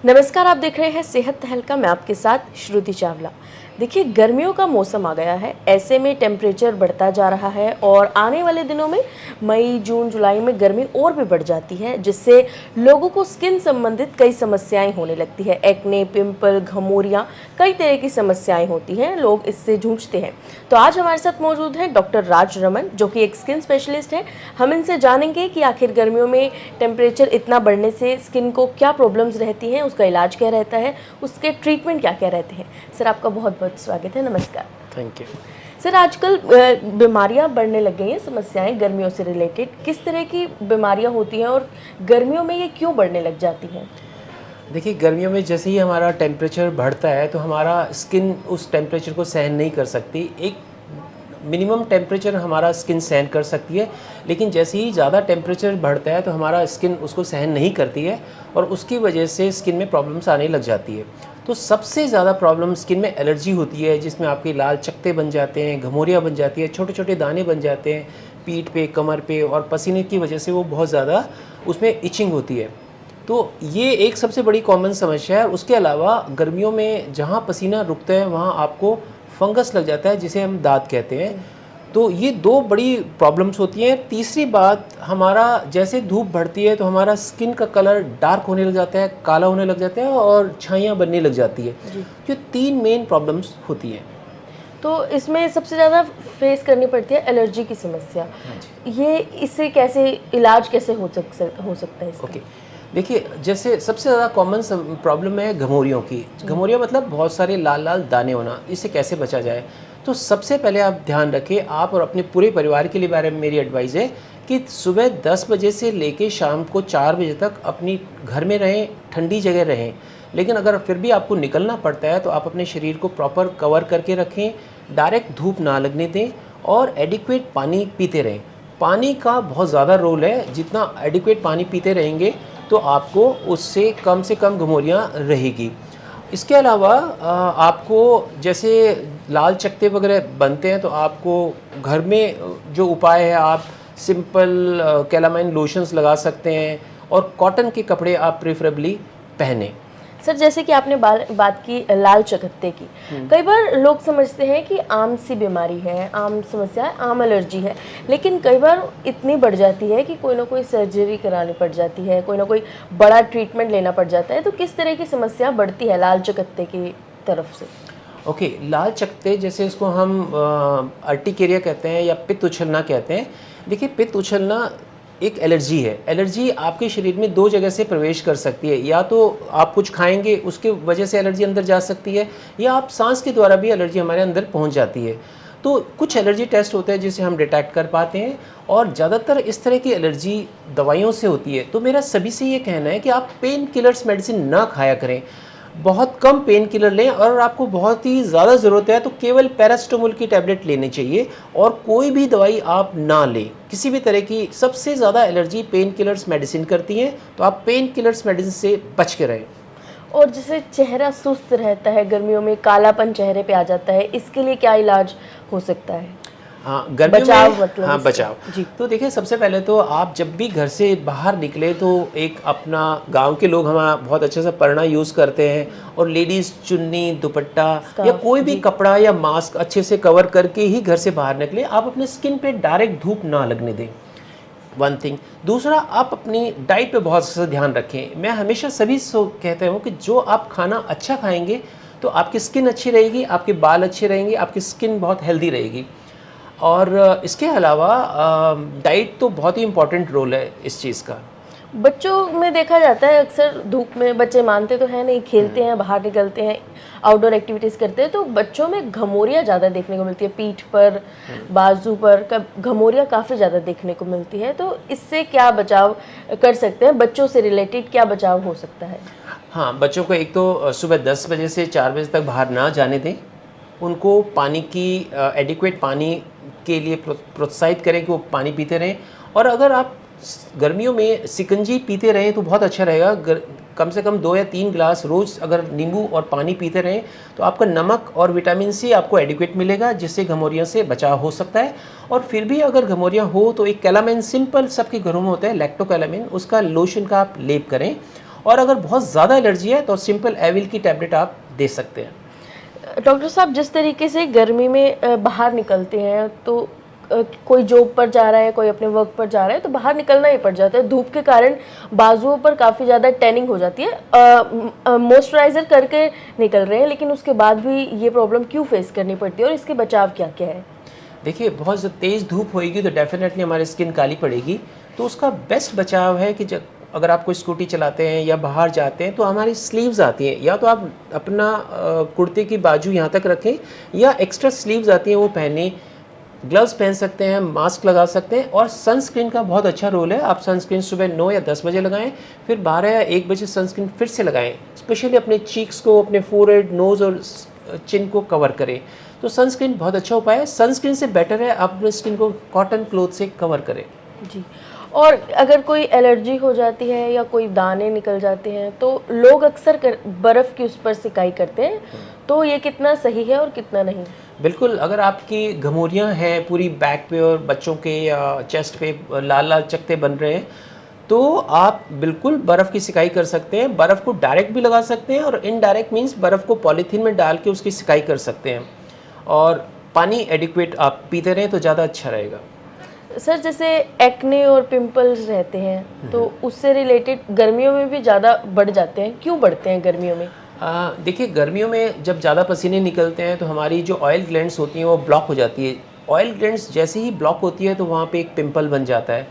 नमस्कार, आप देख रहे हैं सेहत तहलका। मैं आपके साथ श्रुति चावला। देखिए, गर्मियों का मौसम आ गया है। ऐसे में टेम्परेचर बढ़ता जा रहा है और आने वाले दिनों में मई, जून, जुलाई में गर्मी और भी बढ़ जाती है, जिससे लोगों को स्किन संबंधित कई समस्याएं होने लगती है। एक्ने, पिंपल, घमौरियाँ, कई तरह की समस्याएं होती हैं। लोग इससे जूझते हैं। तो आज हमारे साथ मौजूद है डॉक्टर राज रमन, जो कि एक स्किन स्पेशलिस्ट है। हम इनसे जानेंगे कि आखिर गर्मियों में टेम्परेचर इतना बढ़ने से स्किन को क्या प्रॉब्लम्स रहती हैं, उसका इलाज क्या रहता है, उसके ट्रीटमेंट क्या क्या रहते हैं। सर, आपका बहुत बहुत स्वागत है। नमस्कार। Thank you. सर, आजकल बीमारियां बढ़ने लग गई हैं, समस्याएं गर्मियों से रिलेटेड। किस तरह की बीमारियां होती हैं और गर्मियों में ये क्यों बढ़ने लग जाती हैं? देखिए, गर्मियों में जैसे ही हमारा टेम्परेचर बढ़ता है तो हमारा स्किन उस टेम्परेचर को सहन नहीं कर सकती। एक मिनिमम टेम्परेचर हमारा स्किन सहन कर सकती है, लेकिन जैसे ही ज़्यादा टेम्परेचर बढ़ता है तो हमारा स्किन उसको सहन नहीं करती है और उसकी वजह से स्किन में प्रॉब्लम्स आने लग जाती है। तो सबसे ज़्यादा प्रॉब्लम स्किन में एलर्जी होती है, जिसमें आपके लाल चकत्ते बन जाते हैं, घमौरियाँ बन जाती है, छोटे छोटे दाने बन जाते हैं पीठ पे, कमर पे, और पसीने की वजह से वो बहुत ज़्यादा उसमें इचिंग होती है। तो ये एक सबसे बड़ी कॉमन समस्या है। उसके अलावा गर्मियों में जहाँ पसीना रुकता है वहाँ आपको फंगस लग जाता है, जिसे हम दाद कहते हैं। तो ये दो बड़ी प्रॉब्लम्स होती हैं। तीसरी बात, हमारा जैसे धूप बढ़ती है तो हमारा स्किन का कलर डार्क होने लग जाता है, काला होने लग जाता है और छाइयाँ बनने लग जाती है। जो तीन मेन प्रॉब्लम्स होती हैं। तो इसमें सबसे ज़्यादा फेस करनी पड़ती है एलर्जी की समस्या। ये इससे कैसे इलाज कैसे हो सकता है इसका? ओके, देखिए, जैसे सबसे ज़्यादा कॉमन प्रॉब्लम है घमौरियों की। घमौरियाँ मतलब बहुत सारे लाल लाल दाने होना। इससे कैसे बचा जाए? तो सबसे पहले आप ध्यान रखें, आप और अपने पूरे परिवार के लिए बारे में मेरी एडवाइस है कि सुबह 10 बजे से लेके शाम को 4 बजे तक अपनी घर में रहें, ठंडी जगह रहें। लेकिन अगर फिर भी आपको निकलना पड़ता है तो आप अपने शरीर को प्रॉपर कवर करके रखें, डायरेक्ट धूप ना लगने दें और एडिक्वेट पानी पीते रहें। पानी का बहुत ज़्यादा रोल है। जितना एडिक्वेट पानी पीते रहेंगे तो आपको उससे कम घमौरियाँ रहेगी। इसके अलावा आपको जैसे लाल चकत्ते वगैरह बनते हैं तो आपको घर में जो उपाय है, आप सिंपल कैलामाइन लोशंस लगा सकते हैं और कॉटन के कपड़े आप प्रेफरेबली पहने। सर, जैसे कि आपने बात की लाल चकत्ते की, कई बार लोग समझते हैं कि आम सी बीमारी है, आम समस्या है, आम एलर्जी है, लेकिन कई बार इतनी बढ़ जाती है कि कोई ना कोई सर्जरी करानी पड़ जाती है, कोई ना कोई बड़ा ट्रीटमेंट लेना पड़ जाता है। तो किस तरह की समस्या बढ़ती है लाल चकत्ते की तरफ से? ओके, लाल चकत्ते जैसे इसको हम अर्टिकेरिया कहते हैं या पित्त उछलना कहते हैं। देखिए, पित्त उछलना एक एलर्जी है। एलर्जी आपके शरीर में दो जगह से प्रवेश कर सकती है। या तो आप कुछ खाएंगे, उसके वजह से एलर्जी अंदर जा सकती है, या आप सांस के द्वारा भी एलर्जी हमारे अंदर पहुंच जाती है। तो कुछ एलर्जी टेस्ट होते हैं जिसे हम डिटेक्ट कर पाते हैं, और ज़्यादातर इस तरह की एलर्जी दवाइयों से होती है। तो मेरा सभी से ये कहना है कि आप पेन किलर्स मेडिसिन ना खाया करें। बहुत कम पेन किलर लें, और आपको बहुत ही ज़्यादा ज़रूरत है तो केवल पैरास्टामोल की टैबलेट लेनी चाहिए, और कोई भी दवाई आप ना लें किसी भी तरह की। सबसे ज़्यादा एलर्जी पेन किलर्स मेडिसिन करती हैं, तो आप पेन किलर्स मेडिसिन से बच के रहें। और जैसे चेहरा सुस्त रहता है गर्मियों में, कालापन चेहरे पे आ जाता है, इसके लिए क्या इलाज हो सकता है? हाँ, गर्मियों बचाव में मतलब हाँ, बचाव जी। तो देखिए, सबसे पहले तो आप जब भी घर से बाहर निकले तो एक अपना, गांव के लोग हमारा बहुत अच्छे से परना यूज़ करते हैं, और लेडीज़ चुन्नी, दुपट्टा या कोई भी कपड़ा या मास्क अच्छे से कवर करके ही घर से बाहर निकले। आप अपने स्किन पे डायरेक्ट धूप ना लगने दें, वन थिंग। दूसरा, आप अपनी डाइट पे बहुत सा ध्यान रखें। मैं हमेशा सभी से कहता हूँ कि जो आप खाना अच्छा खाएंगे तो आपकी स्किन अच्छी रहेगी, आपके बाल अच्छे रहेंगे, आपकी स्किन बहुत हेल्दी रहेगी। और इसके अलावा डाइट तो बहुत ही इम्पोर्टेंट रोल है इस चीज़ का। बच्चों में देखा जाता है अक्सर, धूप में बच्चे मानते तो हैं नहीं, खेलते हैं, बाहर निकलते हैं, आउटडोर एक्टिविटीज़ करते हैं, तो बच्चों में घमौरियाँ ज़्यादा देखने को मिलती है। पीठ पर, बाजू पर घमौरियाँ काफ़ी ज़्यादा देखने को मिलती है। तो इससे क्या बचाव कर सकते हैं? बच्चों से रिलेटेड क्या बचाव हो सकता है? हाँ, बच्चों को एक तो सुबह 10 बजे से 4 बजे तक बाहर ना जाने दें। उनको पानी की एडिक्वेट पानी के लिए प्रोत्साहित करें कि वो पानी पीते रहें। और अगर आप गर्मियों में शिकंजी पीते रहें तो बहुत अच्छा रहेगा। कम से कम 2 या 3 गिलास रोज़ अगर नींबू और पानी पीते रहें तो आपका नमक और विटामिन सी आपको एडिक्वेट मिलेगा, जिससे घमौरियाँ से बचाव हो सकता है। और फिर भी अगर घमौरियाँ हो तो एक कैलामाइन, सिंपल सबके घरों में होता है लैक्टोकैलामाइन, उसका लोशन का आप लेप करें। जी। और अगर बहुत ज़्यादा एलर्जी है तो सिंपल एविल की टैबलेट आप दे सकते हैं। डॉक्टर साहब, जिस तरीके से गर्मी में बाहर निकलते हैं तो कोई जॉब पर जा रहा है, कोई अपने वर्क पर जा रहा है तो बाहर निकलना ही पड़ जाता है। धूप के कारण बाजुओं पर काफ़ी ज़्यादा टैनिंग हो जाती है। मॉइस्चराइज़र करके निकल रहे हैं, लेकिन उसके बाद भी ये प्रॉब्लम क्यों फेस करनी पड़ती है और इसके बचाव क्या क्या है? देखिए, बहुत तेज़ धूप होएगी तो डेफिनेटली हमारी स्किन काली पड़ेगी। तो उसका बेस्ट बचाव है कि जब अगर आप कोई स्कूटी चलाते हैं या बाहर जाते हैं तो हमारी स्लीव्स आती हैं, या तो आप अपना कुर्ते की बाजू यहाँ तक रखें या एक्स्ट्रा स्लीव्स आती हैं वो पहनें। ग्लव्स पहन सकते हैं, मास्क लगा सकते हैं, और सनस्क्रीन का बहुत अच्छा रोल है। आप सनस्क्रीन सुबह 9 या 10 बजे लगाएं, फिर 12 या 1 बजे सनस्क्रीन फिर से लगाएं। स्पेशली अपने चीक्स को, अपने फोरहेड, नोज़ और चिन को कवर करें। तो सनस्क्रीन बहुत अच्छा उपाय है। सनस्क्रीन से बेटर है आप अपने स्किन को कॉटन क्लोथ से कवर करें। जी। और अगर कोई एलर्जी हो जाती है या कोई दाने निकल जाते हैं तो लोग अक्सर बर्फ़ की उस पर सिकाई करते हैं, तो ये कितना सही है और कितना नहीं? बिल्कुल, अगर आपकी घमौरियाँ हैं पूरी बैक पे और बच्चों के या चेस्ट पे लाल लाल चकत्ते बन रहे हैं, तो आप बिल्कुल बर्फ़ की सिकाई कर सकते हैं। बर्फ़ को डायरेक्ट भी लगा सकते हैं और इनडायरेक्ट मीन्स बर्फ़ को पॉलीथीन में डाल के उसकी सिकाई कर सकते हैं। और पानी एडिक्वेट आप पीते रहें तो ज़्यादा अच्छा रहेगा। सर, जैसे एक्ने और पिंपल्स रहते हैं तो उससे रिलेटेड गर्मियों में भी ज़्यादा बढ़ जाते हैं, क्यों बढ़ते हैं गर्मियों में? देखिए, गर्मियों में जब ज़्यादा पसीने निकलते हैं तो हमारी जो ऑयल ग्लैंड्स होती हैं वो ब्लॉक हो जाती है। ऑयल ग्लैंड्स जैसे ही ब्लॉक होती है तो वहाँ पे एक पिंपल बन जाता है।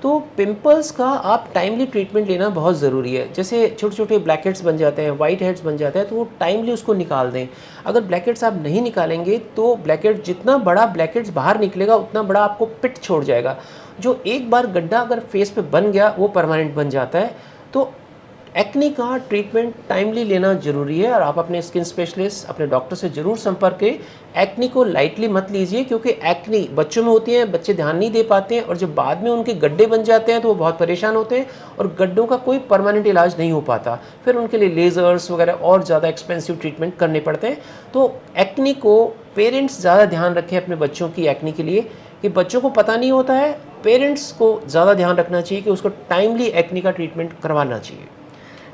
तो पिंपल्स का आप टाइमली ट्रीटमेंट लेना बहुत ज़रूरी है। जैसे छोटे छोटे ब्लैक हेड्स बन जाते हैं, वाइट हेड्स बन जाते हैं, तो वो टाइमली उसको निकाल दें। अगर ब्लैक हेड्स आप नहीं निकालेंगे तो ब्लैक हेड, जितना बड़ा ब्लैक हेड्स बाहर निकलेगा उतना बड़ा आपको पिट छोड़ जाएगा। जो एक बार गड्ढा अगर फेस पे बन गया वो परमानेंट बन जाता है। तो एक्ने का ट्रीटमेंट टाइमली लेना ज़रूरी है और आप अपने स्किन स्पेशलिस्ट, अपने डॉक्टर से ज़रूर संपर्क करें। एक्ने को लाइटली मत लीजिए, क्योंकि एक्ने बच्चों में होती है, बच्चे ध्यान नहीं दे पाते हैं, और जब बाद में उनके गड्ढे बन जाते हैं तो वो बहुत परेशान होते हैं और गड्ढों का कोई परमानेंट इलाज नहीं हो पाता। फिर उनके लिए लेज़र्स वगैरह और ज़्यादा एक्सपेंसिव ट्रीटमेंट करने पड़ते हैं। तो एक्ने को पेरेंट्स ज़्यादा ध्यान रखें अपने बच्चों की एक्ने के लिए, कि बच्चों को पता नहीं होता है। पेरेंट्स को ज़्यादा ध्यान रखना चाहिए कि उसको टाइमली एक्ने का ट्रीटमेंट करवाना चाहिए।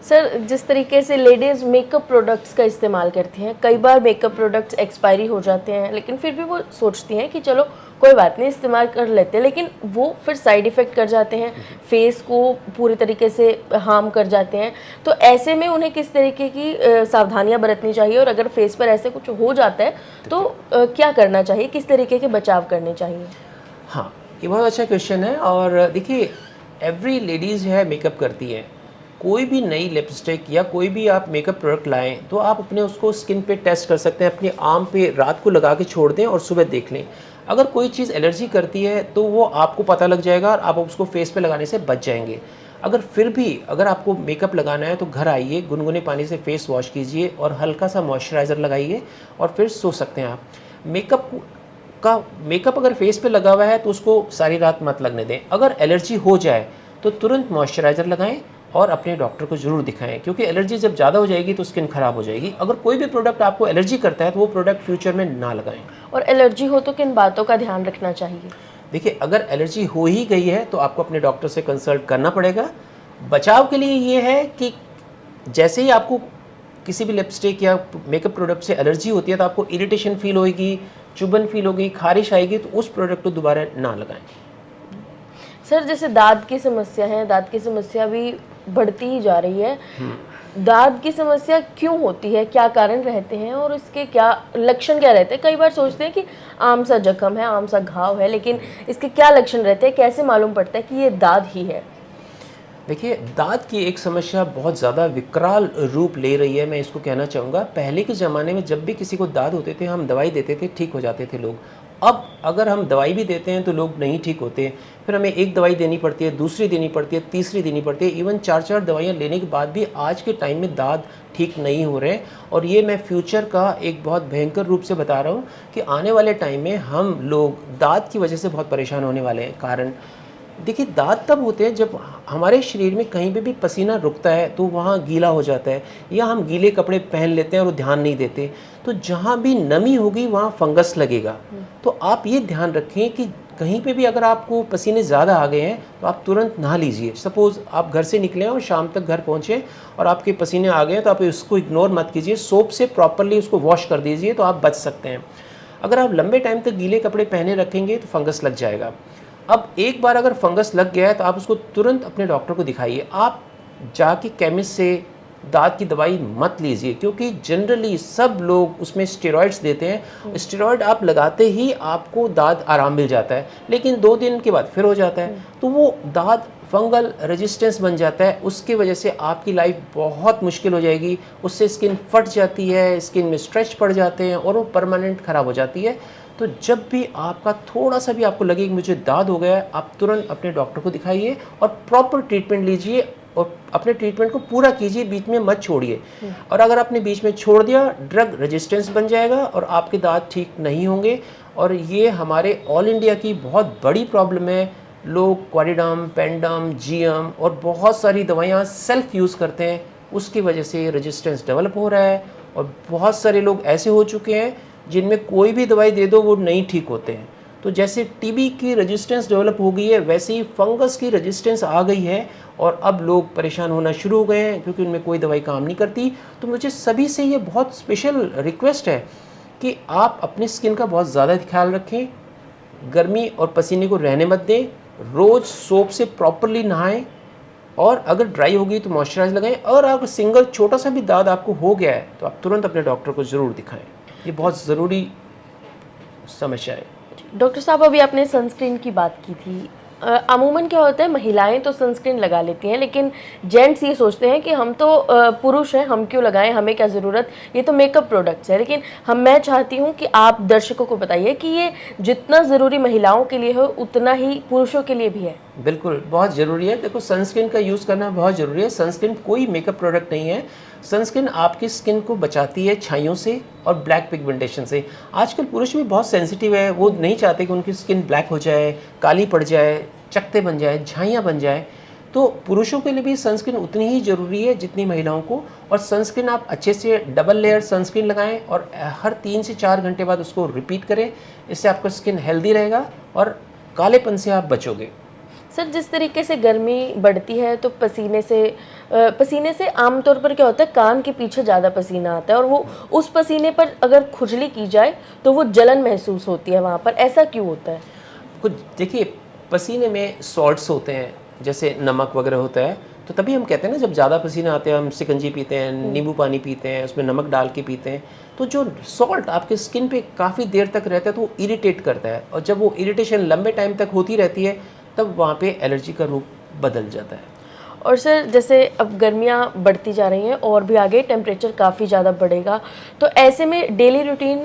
सर, जिस तरीके से लेडीज़ मेकअप प्रोडक्ट्स का इस्तेमाल करती हैं, कई बार मेकअप प्रोडक्ट्स एक्सपायरी हो जाते हैं, लेकिन फिर भी वो सोचती हैं कि चलो कोई बात नहीं, इस्तेमाल कर लेते हैं, लेकिन वो फिर साइड इफ़ेक्ट कर जाते हैं, फेस को पूरी तरीके से हार्म कर जाते हैं। तो ऐसे में उन्हें किस तरीके की सावधानियां बरतनी चाहिए, और अगर फेस पर ऐसे कुछ हो जाता है तो क्या करना चाहिए, किस तरीके के बचाव करने चाहिए? हाँ, ये बहुत अच्छा क्वेश्चन है। और देखिए, एवरी लेडीज़ जो है मेकअप करती है। कोई भी नई लिपस्टिक या कोई भी आप मेकअप प्रोडक्ट लाएं तो आप अपने उसको स्किन पे टेस्ट कर सकते हैं। अपने आर्म पे रात को लगा के छोड़ दें और सुबह देख लें। अगर कोई चीज़ एलर्जी करती है तो वो आपको पता लग जाएगा और आप उसको फेस पे लगाने से बच जाएंगे। अगर आपको मेकअप लगाना है तो घर आइए, गुनगुने पानी से फेस वॉश कीजिए और हल्का सा मॉइस्चराइज़र लगाइए और फिर सो सकते हैं आप। मेकअप अगर फेस पे लगा हुआ है तो उसको सारी रात मत लगने दें। अगर एलर्जी हो जाए तो तुरंत मॉइस्चराइज़र लगाएं और अपने डॉक्टर को ज़रूर दिखाएं, क्योंकि एलर्जी जब ज़्यादा हो जाएगी तो स्किन ख़राब हो जाएगी। अगर कोई भी प्रोडक्ट आपको एलर्जी करता है तो वो प्रोडक्ट फ्यूचर में ना लगाएं। और एलर्जी हो तो किन बातों का ध्यान रखना चाहिए? देखिए, अगर एलर्जी हो ही गई है तो आपको अपने डॉक्टर से कंसल्ट करना पड़ेगा। बचाव के लिए ये है कि जैसे ही आपको किसी भी लिपस्टिक या मेकअप प्रोडक्ट से एलर्जी होती है तो आपको इरिटेशन फील होगी, चुभन फील होगी, खारिश आएगी, तो उस प्रोडक्ट को दोबारा ना लगाएं। सर, जैसे दांत की समस्या है, दांत की समस्या भी बढ़ती ही जा रही है। दांत की समस्या क्यों होती है, क्या कारण रहते हैं और इसके क्या लक्षण क्या रहते हैं? कई बार सोचते हैं कि आम सा जख्म है, आम सा घाव है, लेकिन इसके क्या लक्षण रहते हैं, कैसे मालूम पड़ता है कि ये दांत ही है? देखिए, दांत की एक समस्या बहुत ज़्यादा विकराल रूप ले रही है, मैं इसको कहना चाहूँगा। पहले के ज़माने में जब भी किसी को दांत होते थे हम दवाई देते थे, ठीक हो जाते थे लोग। अब अगर हम दवाई भी देते हैं तो लोग नहीं ठीक होते, फिर हमें एक दवाई देनी पड़ती है, दूसरी देनी पड़ती है, तीसरी देनी पड़ती है। इवन 4-4 दवाइयाँ लेने के बाद भी आज के टाइम में दांत ठीक नहीं हो रहे। और ये मैं फ्यूचर का एक बहुत भयंकर रूप से बता रहा हूँ कि आने वाले टाइम में हम लोग दांत की वजह से बहुत परेशान होने वाले हैं। कारण देखिए, दांत तब होते हैं जब हमारे शरीर में कहीं पे भी पसीना रुकता है तो वहाँ गीला हो जाता है, या हम गीले कपड़े पहन लेते हैं और ध्यान नहीं देते, तो जहाँ भी नमी होगी वहाँ फंगस लगेगा। तो आप ये ध्यान रखें कि कहीं पे भी अगर आपको पसीने ज़्यादा आ गए हैं तो आप तुरंत नहा लीजिए। सपोज़ आप घर से निकले हैं और शाम तक घर पहुँचे और आपके पसीने आ गए हैं, तो आप उसको इग्नोर मत कीजिए, सोप से प्रॉपरली उसको वॉश कर दीजिए, तो आप बच सकते हैं। अगर आप लंबे टाइम तक गीले कपड़े पहने रखेंगे तो फंगस लग जाएगा। अब एक बार अगर फंगस लग गया है तो आप उसको तुरंत अपने डॉक्टर को दिखाइए। आप जाके केमिस्ट से दाँत की दवाई मत लीजिए, क्योंकि जनरली सब लोग उसमें स्टेरॉइड्स देते हैं। स्टेरॉइड आप लगाते ही आपको दाँत आराम मिल जाता है, लेकिन 2 दिन के बाद फिर हो जाता है, तो वो दाँत फंगल रेजिस्टेंस बन जाता है। उसकी वजह से आपकी लाइफ बहुत मुश्किल हो जाएगी। उससे स्किन फट जाती है, स्किन में स्ट्रेच पड़ जाते हैं और वो परमानेंट ख़राब हो जाती है। तो जब भी आपका थोड़ा सा भी आपको लगे कि मुझे दाद हो गया है, आप तुरंत अपने डॉक्टर को दिखाइए और प्रॉपर ट्रीटमेंट लीजिए और अपने ट्रीटमेंट को पूरा कीजिए, बीच में मत छोड़िए। और अगर आपने बीच में छोड़ दिया, ड्रग रेजिस्टेंस बन जाएगा और आपके दांत ठीक नहीं होंगे। और ये हमारे ऑल इंडिया की बहुत बड़ी प्रॉब्लम है। लोग क्वारिडम, पेंडम, जीएम और बहुत सारी दवाइयाँ सेल्फ यूज़ करते हैं, उसकी वजह से रेजिस्टेंस डेवलप हो रहा है। और बहुत सारे लोग ऐसे हो चुके हैं जिनमें कोई भी दवाई दे दो वो नहीं ठीक होते हैं। तो जैसे टीबी की रेजिस्टेंस डेवलप हो गई है, वैसे ही फंगस की रेजिस्टेंस आ गई है और अब लोग परेशान होना शुरू हो गए हैं, क्योंकि उनमें कोई दवाई काम नहीं करती। तो मुझे सभी से ये बहुत स्पेशल रिक्वेस्ट है कि आप अपनी स्किन का बहुत ज़्यादा ख्याल रखें, गर्मी और पसीने को रहने मत दें, रोज़ सोप से प्रॉपरली नहाएं और अगर ड्राई होगी तो मॉइस्चराइज लगाएं। और अगर सिंगल छोटा सा भी दाद आपको हो गया है तो आप तुरंत अपने डॉक्टर को ज़रूर दिखाएं। ये बहुत ज़रूरी समस्या है। डॉक्टर साहब, अभी आपने सनस्क्रीन की बात की थी। अमूमन क्या होता है, महिलाएं तो सनस्क्रीन लगा लेती हैं, लेकिन जेंट्स ये सोचते हैं कि हम तो पुरुष हैं, हम क्यों लगाएं, हमें क्या ज़रूरत, ये तो मेकअप प्रोडक्ट्स है। लेकिन मैं चाहती हूँ कि आप दर्शकों को बताइए कि ये जितना ज़रूरी महिलाओं के लिए हो उतना ही पुरुषों के लिए भी है। बिल्कुल, बहुत ज़रूरी है। देखो, सनस्क्रीन का यूज़ करना बहुत ज़रूरी है। सनस्क्रीन कोई मेकअप प्रोडक्ट नहीं है। सनस्क्रीन आपकी स्किन को बचाती है छाइयों से और ब्लैक पिगमेंटेशन से। आजकल पुरुष भी बहुत सेंसिटिव है, वो नहीं चाहते कि उनकी स्किन ब्लैक हो जाए, काली पड़ जाए, चकत्ते बन जाए, झाइयाँ बन जाए। तो पुरुषों के लिए भी सनस्क्रीन उतनी ही ज़रूरी है जितनी महिलाओं को। और सनस्क्रीन आप अच्छे से डबल लेयर सनस्क्रीन लगाएं और हर 3 से 4 घंटे बाद उसको रिपीट करें। इससे आपका स्किन हेल्दी रहेगा और कालेपन से आप बचोगे। सर, जिस तरीके से गर्मी बढ़ती है तो पसीने से आमतौर पर क्या होता है, कान के पीछे ज़्यादा पसीना आता है और वो उस पसीने पर अगर खुजली की जाए तो वो जलन महसूस होती है वहाँ पर। ऐसा क्यों होता है? कुछ देखिए, पसीने में सॉल्ट्स होते हैं, जैसे नमक वगैरह होता है, तो तभी हम कहते हैं ना, जब ज़्यादा पसीना आते हैं हम शिकंजी पीते हैं, नींबू पानी पीते हैं, उसमें नमक डाल के पीते हैं। तो जो सॉल्ट आपके स्किन पे काफ़ी देर तक रहता है तो वो इरिटेट करता है, और जब वो इरिटेशन लंबे टाइम तक होती रहती है तब वहाँ पे एलर्जी का रूप बदल जाता है। और सर, जैसे अब गर्मियाँ बढ़ती जा रही हैं और भी आगे टेम्परेचर काफ़ी ज़्यादा बढ़ेगा, तो ऐसे में डेली रूटीन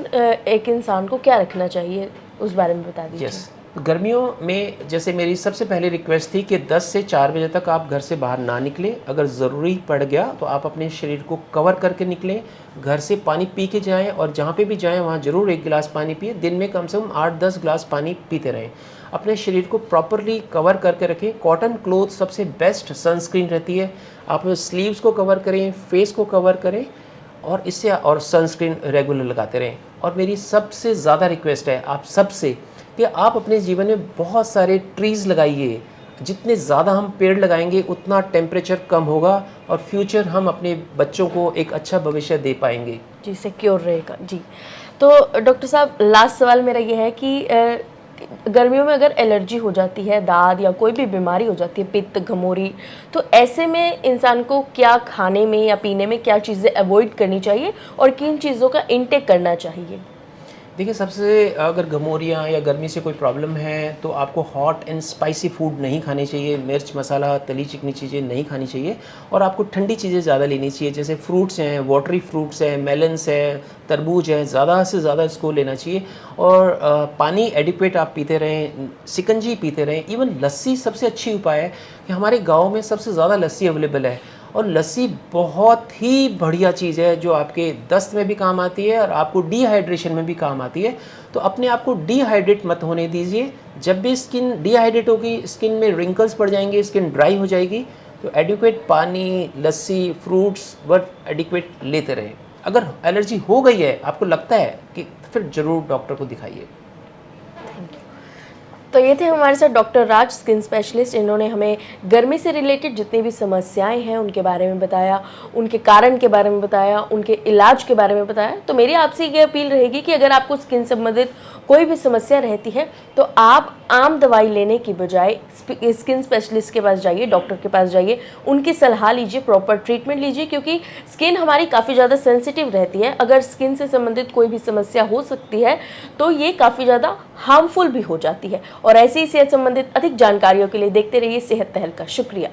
एक इंसान को क्या रखना चाहिए, उस बारे में बता दीजिए। यस, गर्मियों में जैसे मेरी सबसे पहले रिक्वेस्ट थी कि 10 से 4 बजे तक आप घर से बाहर ना निकलें। अगर ज़रूरी पड़ गया तो आप अपने शरीर को कवर करके निकलें। घर से पानी पी के जाएँ और जहाँ पे भी जाएँ वहाँ ज़रूर 1 गिलास पानी पिए। दिन में कम से कम 8-10 गिलास पानी पीते रहें। अपने शरीर को प्रॉपरली कवर करके रखें। कॉटन क्लोथ सबसे बेस्ट सनस्क्रीन रहती है। आप स्लीव्स को कवर करें, फेस को कवर करें और इससे और सनस्क्रीन रेगुलर लगाते रहें। और मेरी सबसे ज़्यादा रिक्वेस्ट है आप सबसे कि आप अपने जीवन में बहुत सारे ट्रीज़ लगाइए। जितने ज़्यादा हम पेड़ लगाएंगे उतना टेम्परेचर कम होगा और फ्यूचर हम अपने बच्चों को एक अच्छा भविष्य दे पाएंगे। जी, सिक्योर रहेगा। जी, तो डॉक्टर साहब, लास्ट सवाल मेरा ये है कि गर्मियों में अगर एलर्जी हो जाती है, दाद या कोई भी बीमारी हो जाती है, पित्त, घमौरी, तो ऐसे में इंसान को क्या खाने में या पीने में क्या चीज़ें अवॉइड करनी चाहिए और किन चीज़ों का इंटेक करना चाहिए? देखिए, सबसे अगर घमौरियाँ या गर्मी से कोई प्रॉब्लम है तो आपको हॉट एंड स्पाइसी फूड नहीं खाने चाहिए। मिर्च मसाला तली चिकनी चीज़ें नहीं खानी चाहिए और आपको ठंडी चीज़ें ज़्यादा लेनी चाहिए, जैसे फ्रूट्स हैं, वाटरी फ्रूट्स हैं, मेलन्स है, तरबूज है, ज़्यादा से ज़्यादा इसको लेना चाहिए। और पानी एडिक्वेट आप पीते रहें, शिकंजी पीते रहें। इवन लस्सी सबसे अच्छी उपाय है कि हमारे गाँव में सबसे ज़्यादा लस्सी अवेलेबल है और लस्सी बहुत ही बढ़िया चीज़ है जो आपके दस्त में भी काम आती है और आपको डिहाइड्रेशन में भी काम आती है। तो अपने आप को डिहाइड्रेट मत होने दीजिए। जब भी स्किन डिहाइड्रेट होगी, स्किन में रिंकल्स पड़ जाएंगे, स्किन ड्राई हो जाएगी, तो एडिक्वेट पानी, लस्सी, फ्रूट्स बट एडिक्वेट लेते रहें। अगर एलर्जी हो गई है, आपको लगता है कि, फिर ज़रूर डॉक्टर को दिखाइए। तो ये थे हमारे साथ डॉक्टर राज, स्किन स्पेशलिस्ट। इन्होंने हमें गर्मी से रिलेटेड जितनी भी समस्याएं हैं उनके बारे में बताया, उनके कारण के बारे में बताया, उनके इलाज के बारे में बताया। तो मेरी आपसे ये अपील रहेगी कि अगर आपको स्किन संबंधित कोई भी समस्या रहती है तो आप आम दवाई लेने की बजाय स्किन स्पेशलिस्ट के पास जाइए, डॉक्टर के पास जाइए, उनकी सलाह लीजिए, प्रॉपर ट्रीटमेंट लीजिए, क्योंकि स्किन हमारी काफ़ी ज़्यादा सेंसिटिव रहती है। अगर स्किन से संबंधित कोई भी समस्या हो सकती है तो ये काफ़ी ज़्यादा हार्मफुल भी हो जाती है। और ऐसी ही सेहत संबंधित अधिक जानकारियों के लिए देखते रहिए सेहत तहलका। शुक्रिया।